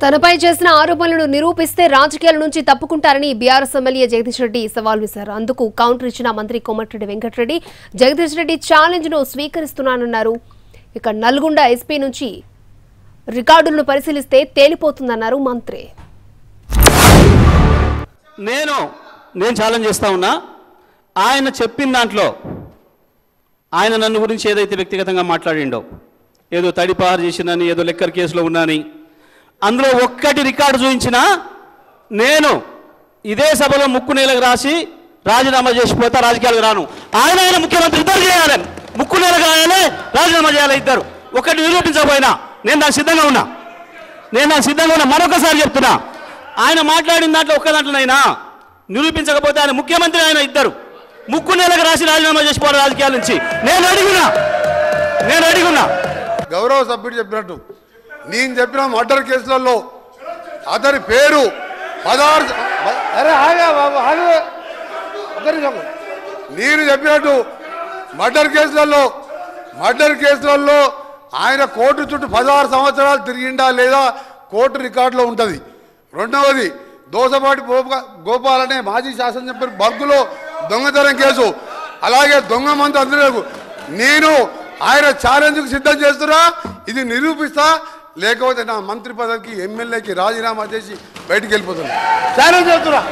తనపై చేసిన ఆరోపణలను నిరూపిస్తే రాజకీయాల నుంచి తప్పుకుంటారని బీఆర్ఎస్ ఎమ్మెల్యే జగదీష్ రెడ్డి సవాల్ విసిరారు. అందుకు కౌంటర్ ఇచ్చిన మంత్రి కోమటిరెడ్డి వెంకటరెడ్డి జగదీష్ రెడ్డి ఛాలెంజ్ ను స్వీకరిస్తున్నానన్నారు. ఇక నల్గొండ ఎస్పీ నుంచి రికార్డులను పరిశీలిస్తే తేలిపోతుందన్నారు మంత్రి. నేను ఛాలెంజ్ చేస్తా ఉన్నా. ఆయన చెప్పిన దాంట్లో ఆయన నన్ను గురించి ఏదైతే వ్యక్తిగతంగా మాట్లాడిండో, ఏదో తడిపారు చేసినని, ఏదో లెక్కర్ కేసులో ఉన్నాని, అందులో ఒక్కటి రికార్డు చూపించినా నేను ఇదే సభలో ముక్కు నేలకు రాసి రాజీనామా చేసిపోతా, రాజకీయాలకు రాను. ఆయన ముఖ్యమంత్రి ఇద్దరు చేయాలి, ముక్కు నేలకు రాయాలి, రాజీనామా చేయాలి ఇద్దరు. ఒకటి నిరూపించకపోయినా నేను దానికి సిద్ధంగా ఉన్నా. మరొకసారి చెప్తున్నా, ఆయన మాట్లాడిన దాంట్లో ఒక్క దాంట్లోనైనా నిరూపించకపోతే ఆయన ముఖ్యమంత్రి, ఆయన ఇద్దరు ముక్కు నేలకు రాసి రాజీనామా చేసిపోవాలి రాజకీయాల నుంచి. నేను అడిగున్నా గౌరవ సభ్యుడు చెప్పినట్టు నేను చెప్పిన మర్డర్ కేసులలో అతని పేరు 16 నేను చెప్పినట్టు మర్డర్ కేసులలో ఆయన కోర్టు చుట్టూ 16 సంవత్సరాలు తిరిగిండా లేదా కోర్టు రికార్డులో ఉంటుంది. రెండవది దోసపాటి గోపాల్ అనే మాజీ శాసనసభ్యుడు బర్గులో దొంగతనం కేసు, అలాగే దొంగ మందు అందరూ నేను ఆయన ఛాలెంజ్కు సిద్ధం చేస్తున్నా. ఇది నిరూపిస్తా, లేకపోతే నా మంత్రి పదవికి ఎమ్మెల్యేకి రాజీనామా చేసి బయటికి వెళ్ళిపోతున్నా. ఛాలెంజ్ చేస్తున్నా.